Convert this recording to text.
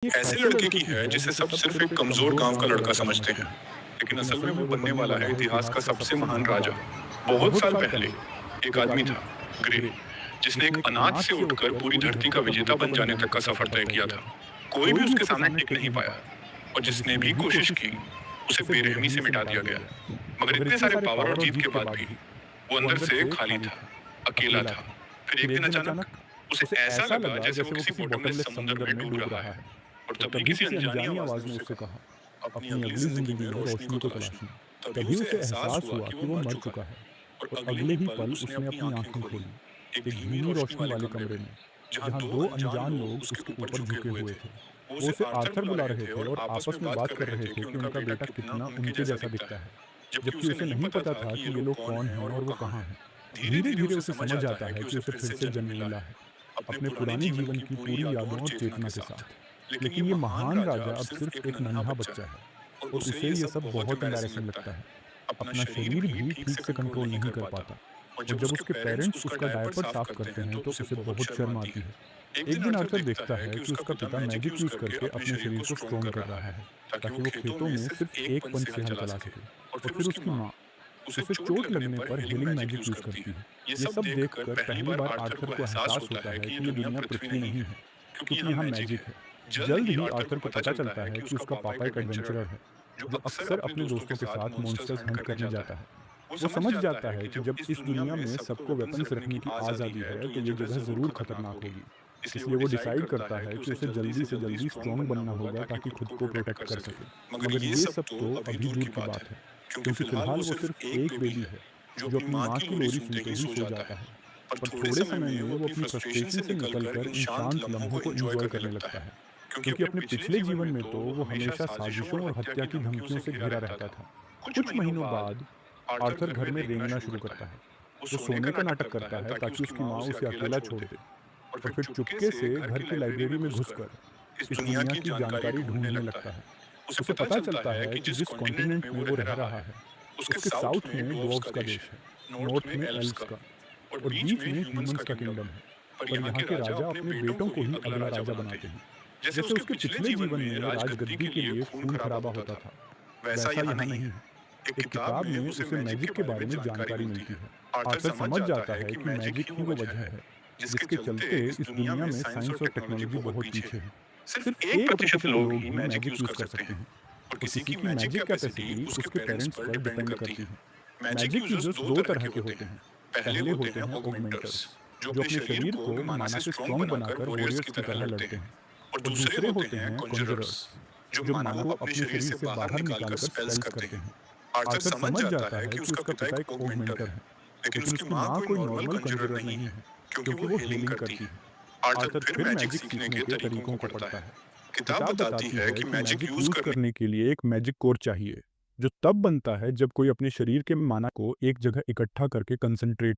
ऐसे लड़के की है जिसे सब सिर्फ एक कमजोर गांव का लड़का समझते हैं, लेकिन असल में वो बनने वाला है इतिहास का सबसे महान राजा। बहुत साल पहले एक आदमी था, ग्रे, जिसने एक अनाज से उठकर पूरी धरती का विजेता बन जाने तक का सफर तय किया था। कोई भी उसके सामने टिक नहीं पाया, और जिसने भी कोशिश की उसे बेरहमी से मिटा दिया गया। मगर इतने सारे पावर और जीत के बाद भी वो अंदर से खाली था, अकेला था। फिर एक दिन अचानक उसे ऐसा लगा जैसे वो किसी बॉटमलेस समुद्र में डूब रहा है। और तभी किसी अनजानी आवाज ने उससे कहा, अपनी अगली जिंदगी में रोशनी को तलाशना। तभी उसे एहसास हुआ कि वो मर चुका है, और अगले ही पल उसने अपनी आंखें खोली, एक धीमी रोशनी वाले कमरे में, जहां दो अनजान लोग उसके ऊपर झुके हुए थे। वो उसे आर्थर बुला रहे थे और आपस में बात कर रहे थे कि उनका बेटा कितना उनके जैसा दिखता है, जबकि उसे नहीं पता था कि ये लोग कौन हैं और वो कहाँ हैं। धीरे धीरे उसे समझ आता है कि उसे फिर से जन्म मिला है, अपने पुराने जीवन की पूरी यादों और चेतना के साथ। लेकिन ये महान राजा अब सिर्फ एक नन्हा बच्चा है, और उसे ये सब बहुत एम्बैरेसिंग लगता है। अपना शरीर भी ठीक से कंट्रोल नहीं कर पाता, और जब उसके पेरेंट्स उसका डायपर साफ करते हैं तो उसे बहुत शर्म आती है। एक दिन आर्थर देखता है कि उसका पिता मैजिक यूज करके अपने शरीर को स्ट्रॉन्ग कर रहा है, ताकि वो खेतों में सिर्फ एक पंच से हल चला सके। और फिर उसकी माँ उसे चोट लगने पर हीलिंग मैजिक यूज करती है। ये सब देखकर पहली बार आर्थर को एहसास होता है कि ये दुनिया पृथ्वी नहीं है, क्योंकि यहाँ मैजिक है। जल्द ही आर्थर को पता चलता है कि उसका पापा एक एडवेंचरर है, जो अक्सर अपने दोस्तों के साथ मॉन्स्टर्स हंट करने जाता है। वो समझ जाता है कि जब इस दुनिया में सबको वेपन्स रखने की आज़ादी है तो ये जगह ज़रूर खतरनाक होगी। इसलिए वो डिसाइड करता है कि उसे जल्दी से जल्दी स्ट्रॉन्ग बनना होगा ताकि खुद को प्रोटेक्ट कर सके। मगर ये सब तो अभी दूर की बात है, क्योंकि फिलहाल वो सिर्फ एक बेबी है जो अपनी माँ की लोरी सुनते ही सो जाता है। पर थोड़े समय में वो अपनी फ्रस्ट्रेशन से निकलकर इन शांत लम्हों को एंजॉय करने लगता है, क्योंकि अपने पिछले जीवन में तो वो हमेशा साजिशों और हत्या की धमकियों से घिरा रहता था। कुछ महीनों बाद आर्थर घर में रेंगना शुरू करता है। वो सोने का नाटक करता है ताकि उसकी माँ उसे अकेला छोड़ दे, और फिर चुपके से घर की लाइब्रेरी में घुसकर इस दुनिया की जानकारी ढूंढने लगता है। उसे पता चलता है कि जिस कॉन्टिनेंट में वो रह रहा है उसके साउथ में ड्वार्फ्स का देश है, नॉर्थ में एल्व्स का, और बीच में ह्यूमंस का किंगडम है। पर यहाँ के राजा अपने बेटों को ही अगला राजा बनाते हैं। जैसे उसके पिछले जीवन में राजगद्दी के लिए खून खराबा होता था, वैसा यहाँ नहीं है। एक किताब में उसे मैजिक के बारे में जानकारी मिलती है। आर्थर समझ जाता है कि मैजिक ही वो वजह है जिसके चलते इस दुनिया में साइंस और टेक्नोलॉजी बहुत पीछे है। सिर्फ 1% लोग ही मैजिक यूज कर सकते हैं, और किसी की मैजिक कैपेसिटी उसके पेरेंट्स पर डिपेंड करती है। मैजिक यूजर्स दो तरह के होते हैं। पहले होते हैं ऑगमेंटर्स, जो अपने शरीर को माना से स्ट्रॉन्ग बनाकर वॉरियर्स की तरह लड़ते हैं। और दूसरे होते हैं कॉन्जरर्स, जो माना को अपने शरीर से बाहर निकालकर स्पेल्स करते हैं। आर्थर समझ जाता है कि उसका पिता एक ऑगमेंटर है, लेकिन उसकी माँ कोई नॉर्मल कंजरर नहीं है, क्योंकि वो हीलिंग करती है। आर्थर फिर मैजिक सीखने के तरीकों को पढ़ता है। किताब बताती है कि मैजिक यूज करने के लिए एक मैजिक कोर चाहिए, जो तब बनता है जब कोई अपने शरीर के माना को एक जगह इकट्ठा करके कंसंट्रेट